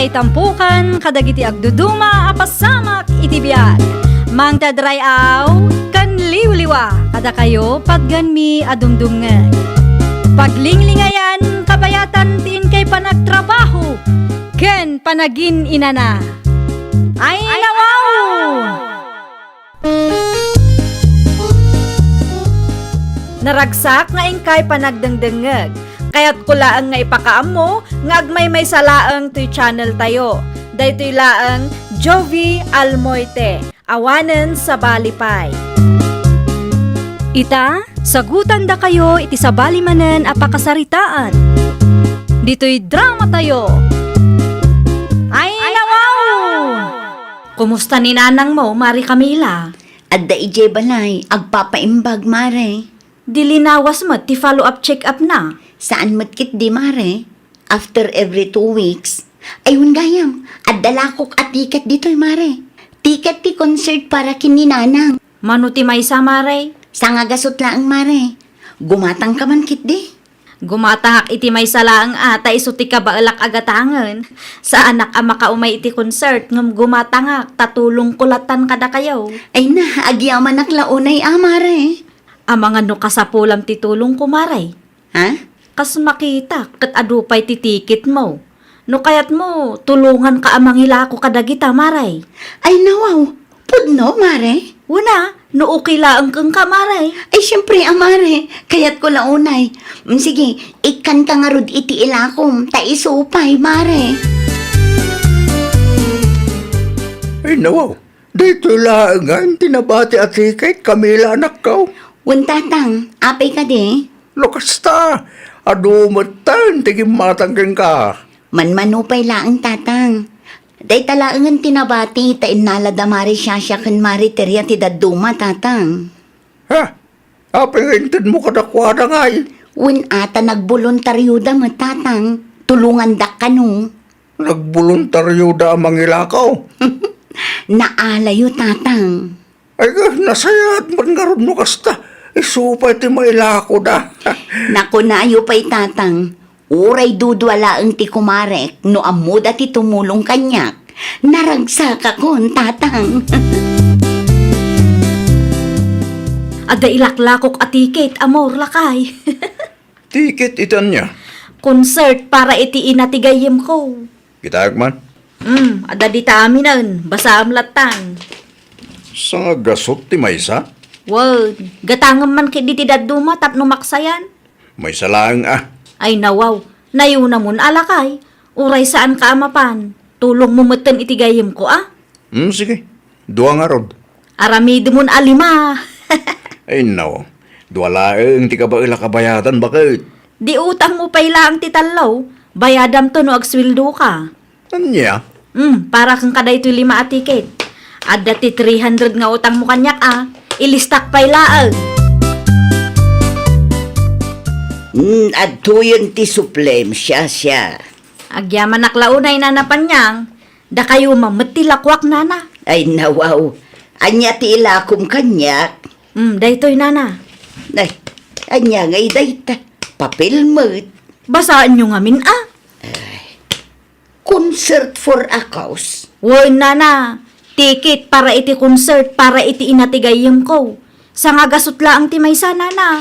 may tampukan, kadagiti agduduma, apasamak iti biyag. Mang tadrayaw, kan liwliwa, kada kayo pagganmi adumdumngeg. Paglinglingayan, kabayatan tiin kay panagtrabaho, ken panagin inana. Ay nawaw! Naragsak nga ingkay panagdengdengeg. Kaya't kulaang nga ipakaam mo, nga agmay may salaang to'y channel tayo. Daytoy laang Jovi Almoite, awanen sa balipay. Ita, sagutan da kayo iti sa balimanen apakasaritaan. Dito'y drama tayo. Ay nawaw! Kumusta ni nanang mo, Mari Camila? Adda ije balay, agpapaimbag mare. Dilinawas mo, ti follow-up check-up na. Saan matkit di mare? After every 2 weeks. Ayun gayam, adalakok at tiket dito'y mare. Tiket ti concert para kininanang. Manuti may sa Mare? Sa nga gasot laang mare. Gumatang ka man kit di. Gumatahak iti may salaang ata isuti ka baalak agatangan. Sa anak ama ka umay iti concert ngam gumatangak tatulong kulatan kada kayaw. Ay na, agyaman naklaunay mare. Amang ano kasapulam titulong kumaray. Ha? Kas makita kat adupay titikit mo. No kayat mo tulungan ka amang ilako kadagita maray. Ay nawaw, pudno mare. Una, no okay laang kang kamaray. Ay syempre mare, kayat ko launay. Sige, ikan ka nga rod iti ilakom, ta isupay mare. Ay nawaw, dito laangan, tinabati at hikay, Camila anak ko. Untatang, apay ka di? Lukas ta, adumatan, tigim matanggang ka. Manmanupay laang tatang. Day talaangan tinabati, ta inalada mari siya kan mari terya ti daduma tatang. Ha? Apingintid mo kadakwada nga eh. Win ata nagboluntaryuda mo tatang, tulungan dak kanu. Nagboluntaryo da ang mangilakaw. Naalayo tatang. Ay ka, nasayat man nga ron mo kasta. Isupay ti mailako da. Naku naayo pa'y tatang. Uray dudwala ang ti kumarek, no amuda ti tumulong kanyak. Naragsak akon, tatang. Ada ilaklakok atiket amor lakay. Tiket itan niya. Concert para iti inatigayem ko. Kitayag man. Ada di taminan, basa amlatan. Sa nga gasot ti maysa, Wag, gatangam man kit di daduma tapno maksayan. may salang Ay nawaw, nayuna mun alakay. Uray saan ka amapan? Tulong mo matan itigayem ko Sige, duwa nga rod. Aramid mun alima. Ay naw, duwalaeng ti kabaila kabayatan bakit? Di utang mo pay lang titalaw. Bayadam to no agswildo ka. Anya? Para kang kaday to 5 atiket. Adda ti 300 nga utang mo kanyak Ilistak pay laag. Adto yun ti suplem siya. Agyaman naklaunay na napanyang. Da kayo mamatilakwak nana. Ay nawaw, anya ti ilakom kanyak. Daytoy nana. Ay, anya ngay dayta, papel mo't. Basaan nyo ngamin Concert for a cause. Woy nana. Ticket para iti concert para iti inatigayem ko. Sa nga gasutla ang timaysa nana.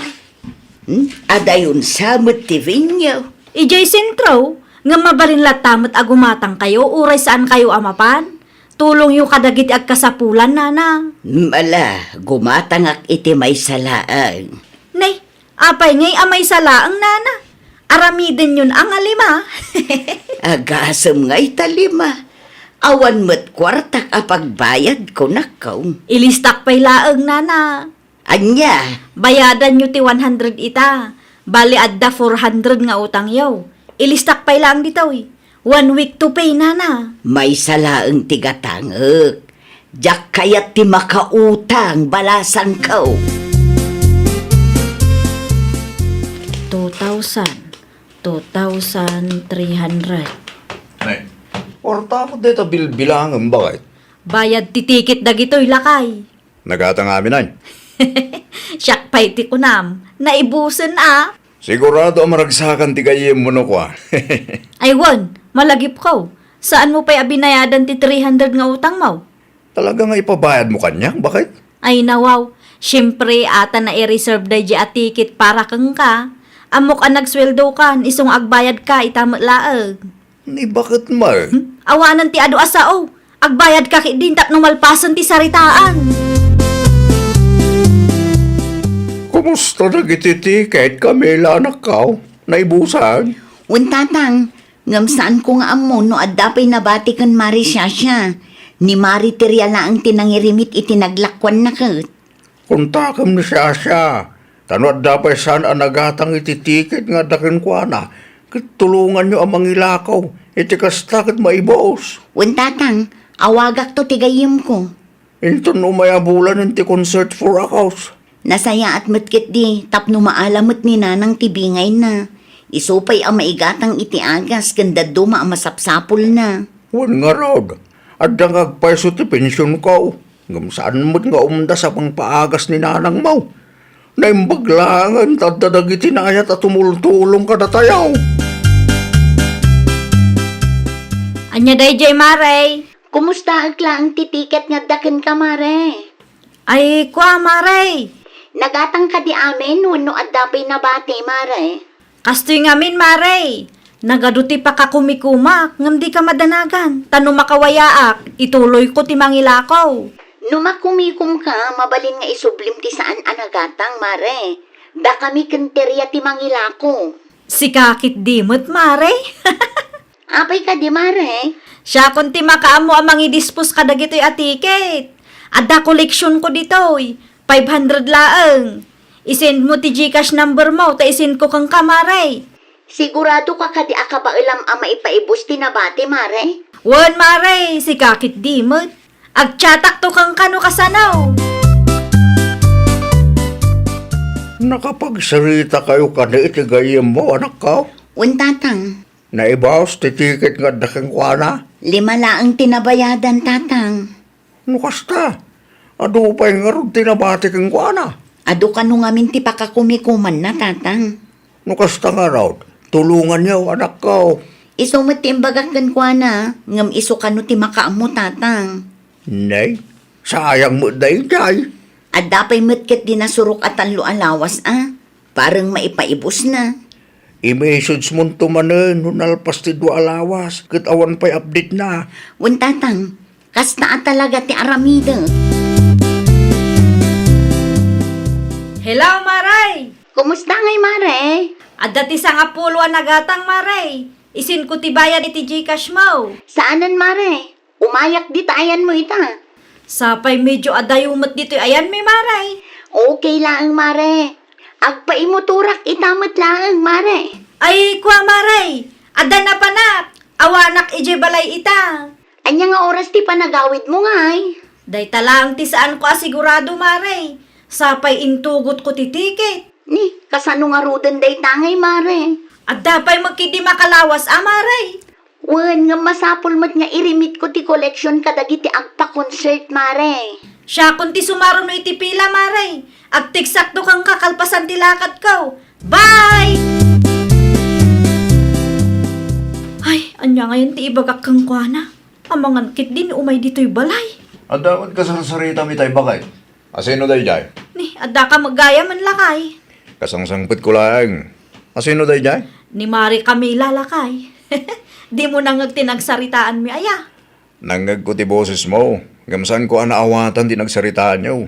Adayon sa motivinyo. Ijay sentro. Nga mabalin latamot agumatang kayo. Uray saan kayo amapan. Tulong yung kadagit agkasapulan nana. Mala, gumatangak iti may salaang. Nay, apay ngay amay salaang nana. Aramiden yun ang alima. Agasam nga'y talima. Awan mo't kwartak apagbayad ko nakaw. Ilistak pay laang nana. Anya, Bayadan nyo ti 100 ita. Bali adda 400 nga utang yaw. Ilistak pay lang dito 1 week to pay nana. may salaang tigatangak. Diyak kayat ti makautang balasan ko. 2,000. 2,300. Nay, or tapos dito bilbilangan bakit? Bayad ti ticket dagitoy lakay. Nagatang amin ay. Siyak pay ti kunam. Naibusen Sigurado ang maragsakan ti kayem mo no kwa. Aywan, malagip ko. Saan mo pa'y abinayadan ti 300 nga utang mo? Talaga nga ipabayad mo kanya? Bakit? Ay nawaw, syempre ata na i-reserve da di a ticket para kang ka. Amok ang nagsweldo kan, isong agbayad ka, itamot laag. Ni bakit mar? Awanan ti ado asao, agbayad ka din tapno malpasan ti saritaan. Kumusta na gititiket Camila anak ka? Naibusan? Untatang, ngam saan ko nga amo no adapay nabati kan Mari siya. Ni Mari Teriala ang tinangirimit itinaglakwan na kat. Kuntakam ni siya. Tanot dapat saan ang nagatang ititiket nga dakin kwa na. Tulungan nyo ang mangilakaw. Itikastakit maibos. Untatang, awagak to tigayim ko. Ito no mayabulan ti concert for a house. Nasaya at matkit di, tapno maalamot ni nanang tibingay na. Isupay ang maigatang itiagas, ganda duma ang masapsapol na. Wan nga rod. At agpaiso ti pensyon ko. Ngam saan mo't nga umda sa pang paagas ni nanang mo. Naimbaglangan, tadadag itinayat at tumultulong ka na tayaw. Anya day jay Maray? Kumusta agla ang titiket nga dakin ka, Mare? Ay kwa Maray? Nagatang ka di amin, no adapay nabati, Mare. Kastoy ngamin Maray. Nagaduti pa ka kumikumak, ngam di ka madanagan. Tano makawayaak, ituloy ko ti mangilakaw. Numakumikum ka, mabalin nga isublim ti saan anagatang, Mare. Da kami kenterya ti mangilako. Si kakit dimot Maray. Apay ka di, Mare. Siya kung ti makaamo ang mangidispos ka dagito'y atiket. Adda koleksyon ko dito'y 500 laang. Isend mo ti Gcash number mo, ta isend ko kang kamaray. Sigurado ka kadi akabailam ang maipaibos ti nabati, Mare. Wan Maray, si kakit dimot. Agtsatak to kang kano kasanaw. Nakapagsarita kayo ka na itigayim mo, anak ka. Untatang, Naibawas ti tiket nga daking kwa na. 5 laang tinabayadan, tatang. Nukasta. Ado pa yung arog tinabati kang kwa na. Ado ka nung amin ti pakakumikuman na, tatang. Nukasta nga raw. Tulungan niyo, anak ka. Isumot ti imbagakan kwa na, ngam iso ka no ti makaamo, tatang. Nay, sayang mo day day. At dapay matkit di nasurok at ang lualawas, Parang maipaibos na. I-message mo tumanen, nunalpas ti do alawas. Kitawan pa'y update na. Untatang, kasta at talaga ti aramida. Hello Maray! Kumusta ngay, Mare? Adda ti nga pulo ang nagatang Maray. Isin ko ti bayad iti Gcash mo. Saanan, Mare? Umayak di tayan mo ita. Sapay medyo adayumot dito ayan may Maray. Okay lang, Mare. Agpaimuturak itamat lang, Mare. Ay kwa Maray, adda na panak. Awanak ije balay ita. Anya nga oras ti panagawid mo ngay. Day talang ti saan ko asigurado Maray. Sapay intugot ko ti tiket. Ni, kasano nga rudan day tangay, Mare. Adda pa'y magkidi makalawas Maray. Wan nga masapol mat nga irimit ko ti koleksyon kadagiti agpa-concert, Mare. Siya kung ti sumaro no iti pila Maray. Agtiksakto kang kakalpasan ti lakad ko. Bye! Ay, anya ngayon ti ibagak kang kuana. Amangan kit din umay dito'y balay. Adawad ka sa sarita mi tay bakay. Asino day jay? Ni, adda ka maggaya man lakay. Kasangsangpit ko lang. Asino day jay? Ni Mari Camila lakay. Di mo nang tinagsaritaan mi aya. Nangag ko ti boses mo. Gamsan ko anaawatan ti nagsaritaan niyo.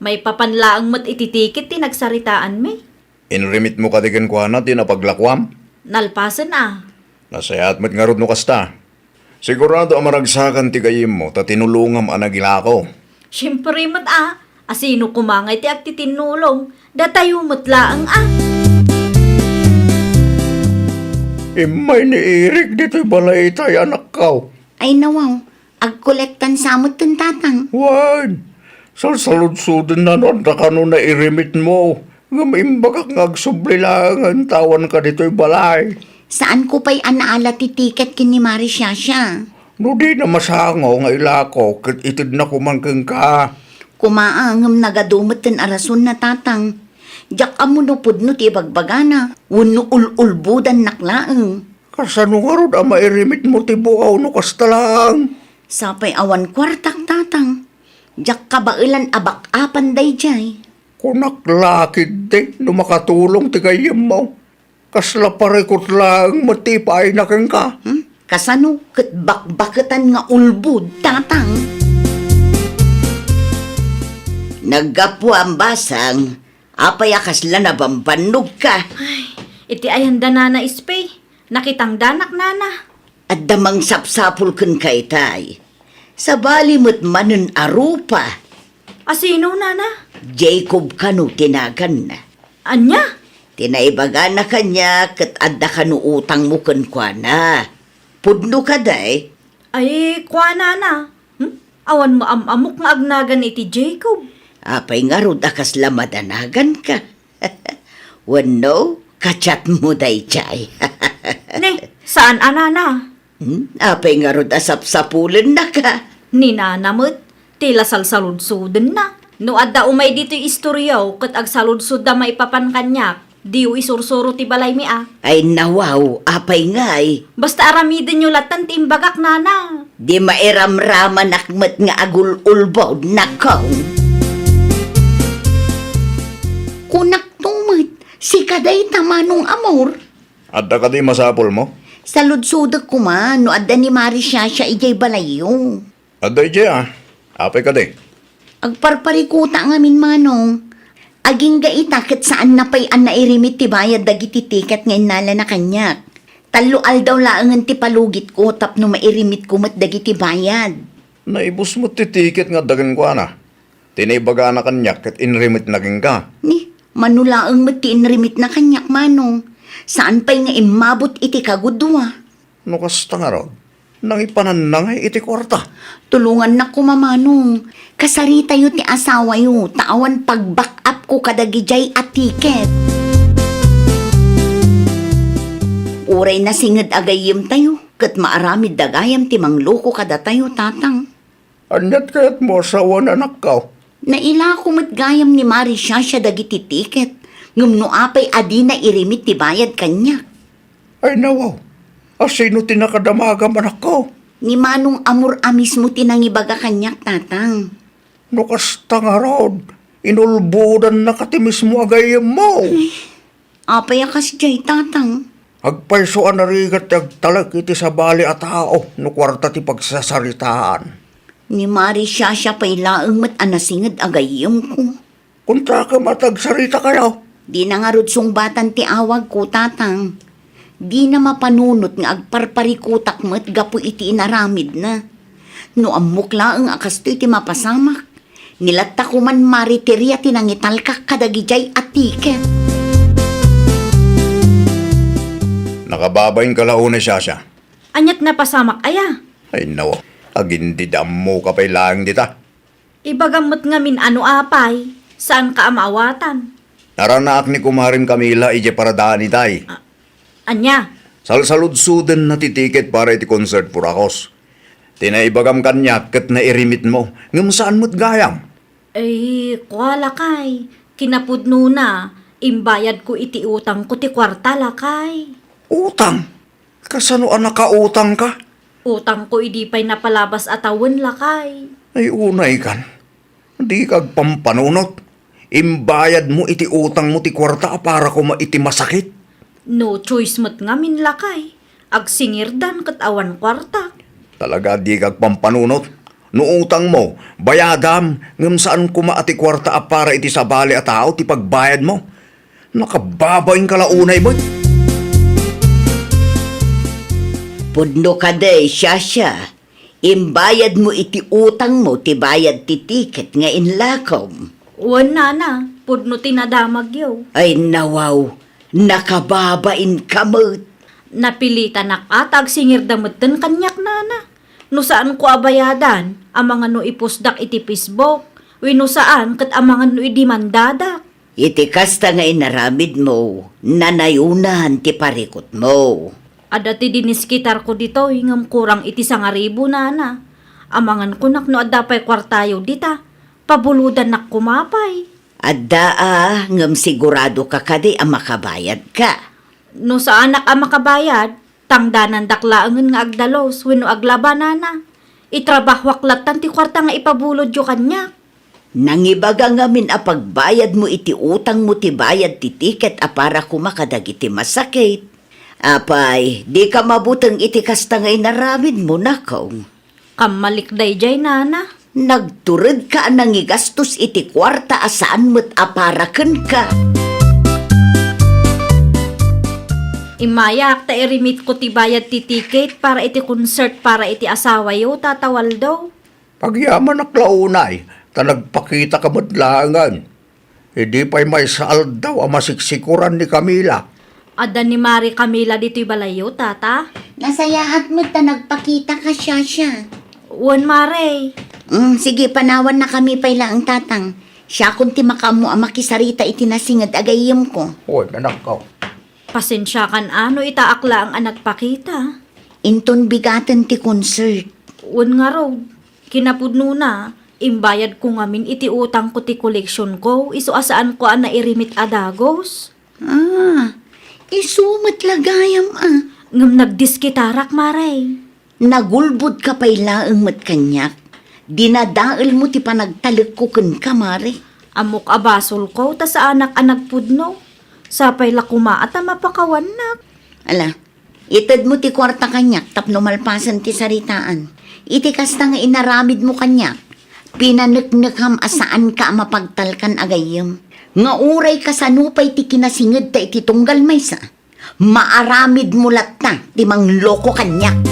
May papanlaang mat ititikit tinagsaritaan mi. Inrimit mo katikin ko na ti napaglakwam. Nalpasan Nasayat mo't nga rod no kasta. Sigurado ang maragsakan ti gayim mo ta tinulungam anagila ko. Siyempre mat asino kumangay ti agtitinulong. Datayo mat laang Imay ni Eric dito'y balay tay, anak ka. Ay nawaw, agkolektan samot tun, tatang. Wan, salsalud-sudin na nun na kano na irimit mo. Ngamimbagak ngagsublilangan, tawan ka dito'y balay. Saan ko pa'y anaala ti tiket kini Mari siya. No di na masango nga ilako, kat itid na kumangkang ka. Kumaangam nagadumot tin arason na, tatang. Diyak amunupod no ti bagbagana. Wano ululbudan naklaang. Kasano nga ron ang mairimit mo tibuaw no kasta lang. Sapay awan kwartak tatang. Jak kabailan abak apan day jay. Kunak lakid de no makatulong ti kayem mo. Kasla parekot lang matipay na kang ka. Kasano ket bakbaketan nga ulbud tatang. Naggapo ang basang. Apay akasla na bambanog ka. Iti ayanda nana ispay. Nakitang danak nana. At damang sapsapul kun kay tay. Sa bali mo't manon arupa. Asino nana? Jacob kanu tinagan na. Anya? Tinaibaga na kanya kat adda kanu utang mo kun kwa na. Pudno ka day. Ay, kwa nana. Awan mo amok nga agnagan iti Jacob. Apay nga rod akas lamadanagan ka. Wano, kachat mo day chay. Ne, saan anana? Apay nga rod asap-sapulan na ka. Ni nanamot, tila salsaludsuden na. No adda umay dito'y istoryaw, kat agsaludsud da maipapan kanyak. Diyo isursuro ti balay mi ah. Ay nawaw, apay nga ay. Basta aramidin nyo latan ti imbagak nana. Di mairamraman akmat nga agul-ulbod na kong. Kunak tumit, si kaday tamanong amor. Adda ka di masapol mo? Sa ludsudak ko man, no adda ni Marisha siya ijay balayo. Adda ije apay ka di. Agparparikuta ngamin manong. Aging gaita kat saan napay an nairimit ti bayad dagiti tiket nga inala na kanyak. Talual daw laangan ti palugit ko tapno mairimit ko mat dagiti bayad. Naibos mo ti ticket nga dagan ko na. Tinaibaga na kanyak kat inrimit naging ka. Ni, manulaang mat ti inrimit na kanyak manong. Saan pa'y nga imabot iti kagudwa? No kasta nga ron. Nang ipanan na nga iti kwarta. Tulungan na ko mamanong. Kasari tayo ti asawa yo. Taan pag-back up ko kadagijay at tiket. Uray na singad agayim tayo. Kat maaramid dagayam ti mangloko kada tayo tatang. Anyat kaya't mo asawa na anak ka. Naila ko matgayam ni Marisha siya dagiti tiket. Ngumno apay adi na irimit ti bayad kanyak. Ay nawaw. Asino tinakadamaga anak ko. Ni manong amor amis mo tinangibaga kanyak tatang. No kasta nga ron. Inulbudan na katimis mo agayem mo. Apay akas jay tatang. Agpaysoan na rigat agtalag iti sa bali at tao. No kwarta ti pagsasaritaan. Ni Marisha siya pa'y laang mat anasingad agayim ko. Kunta ka matagsarita kayo. Di na nga rudsong batan ti awag ko tatang. Di na mapanunot nga agparparikutak mat gapo iti inaramid na. No amok laang akas to iti mapasamak. Nilatta ko man mariteriya tinangital ka kadagijay at tiket. Nakababayin ka launa siya. Anyat na pasamak aya. Ay nawa, agindidam mo ka pa'y laang dita. Ibagamot nga min ano apay. Saan ka amawatan? Naranaak ni kumarin Camila ije paradaan itay. Anya? Salsaludsudan na ti ticket para iti concert purakos. Tinaibagam kanyak kat na irimit mo. Ngam saan mo't gayam? Ay, kuala kay. Kinapudno na. Imbayad ko iti utang ko ti kwarta lakay. Utang? Kasano nakautang ka? Utang ko idi pa'y napalabas atawon lakay. Ay unay kan. Di kag pampanunot. Imbayad mo iti utang mo ti kwarta para ko maiti masakit. No choice mo't nga min lakay. Agsingirdan kat awan kwarta. Talaga di kag pampanunot. No utang mo, bayadam, ngam saan kuma ati kwarta para iti sabali at tao ti pagbayad mo. Nakababayin ka launay mo. Pudno ka day, Shasha. Imbayad mo iti utang mo, ti bayad ti tiket nga inlakom. Wan na, pudno tinadamag yaw. Ay nawaw, nakababain kamot. Napilitan nakatag singirdamutan kanyak nana. No saan ko abayadan, ang mga no ipusdak iti Facebook. Wino saan kat ang mga no idimandada. Iti kasta nga inaramid mo, nanayunan ti parikot mo. Adati diniskitar ko dito, hingam kurang iti 1,000 nana. Amangan ko nak no adapay kwartayo dita. Pabuludan nak kumapay. Ngam sigurado ka kadi ang makabayad ka. No saan nak ang makabayad, Tangdanan daklaangan nga agdalos, wenno aglabanan na. Itrabahwak latan ti kwarta nga ipabulod yo kanya. Nangibaga ngamin a pagbayad mo iti utang mo ti bayad ti tiket a para kumakadag iti masakit. Apay, di ka mabutang iti kasta nga inaramid mo na kong. Kamalikday jay nana. Nagturod ka nangigastos iti kwarta asaan mo't aparaken ka. Imayak ta irimit ko ti bayad ti ticket para iti concert para iti asawa yo tatawal daw. Pagyaman na klaunay, ta nagpakita ka madlangan. Hindi pa'y may saal daw ang masiksikuran ni Camila. Ada ni Mari Camila dito'y balayo, tata. Nasayaat mo't ta nagpakita ka siya. Wan Mare. Sige, panawan na kami pala ang tatang. Siya kung ti makamu ang makisarita iti nasingad agayim ko. Hoy, anak ko. Pasensya kan ano itaakla ang anak pakita. Inton bigatan ti concert. Wan nga raw. Kinapudno na. Imbayad ko ngamin iti utang ko ti koleksyon ko. Iso asaan ko ang nairimit adagos. Isumat lagayam Ngam nagdiskitarak Mare. Nagulbud ka pala ang matkanyak. Dinadaal mo ti panagtalik ko kun kamari. Amok abasol ko ta sa anak pudno. Sapay la kumaat ang mapakawan na. Ala, itad mo ti kwarta kanyak tapno malpasan ti saritaan. Iti kasta nga inaramid mo kanyak. Pinaneknekham asaan ka mapagtalkan agayem. Nga uray ka sanupay ti kinasingid ta iti tunggal maysa. Maaramid mo latta ti mangloko kanyak.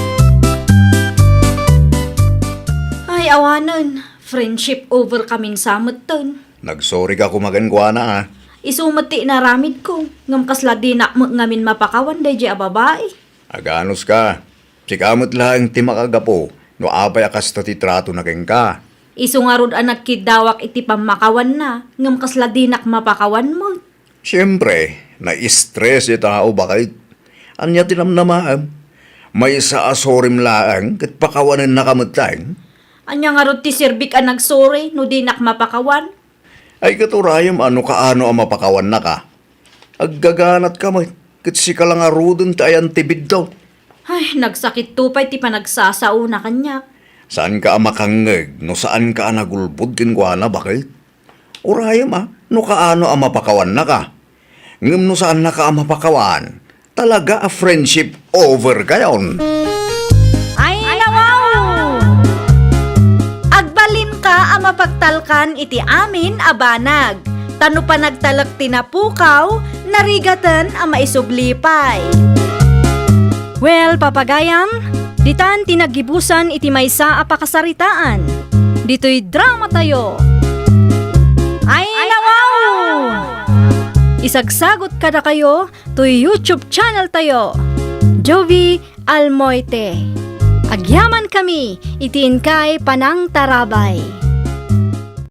Ay awanan. Friendship over kaming samot ton. Nagsorry ka kumagangguana ha. Isumati na ramid ko. Ngam kasla di na ngamin mapakawan day di ababae. Aganos ka. Sikamot lang ti makagapo. No apay akas ti trato na keng ka. Isu nga rod anak kidawak iti pamakawan na. Ngam kasla di nak mapakawan mo. Siyempre, na-stress yung tao bakit? Anya tinamnamaam. May sa asorim laang kat pakawanan na kamutang. Anya nga rod ti sirbik ang nagsore no di nak mapakawan. Ay katurayam ano kaano ang mapakawan na ka. Aggaganat ka mo. Kat si ka lang arudon tayan tibid daw. Ay, nagsakit tupay ti panagsasao na kanya. Saan ka ang makangeg? No saan ka ang nagulbud kingwana bakit? Urayam no kaano ang mapakawan na ka. Ngam no saan na ka ang mapakawan. Talaga a friendship over kayon. Ay, nawaw! Agbalin ka ang mapagtalkan iti amin abanag. Tano pa nagtalak tinapukaw, narigatan ang maisublipay. Well, papagayam, ditan tinagibusan iti maysa a pakasaritaan. Dito'y drama tayo. Ay, nawaw! Isagsagot kada kayo to YouTube channel tayo. Jovi Almoite. Agyaman kami, itiin kay Panang Tarabay.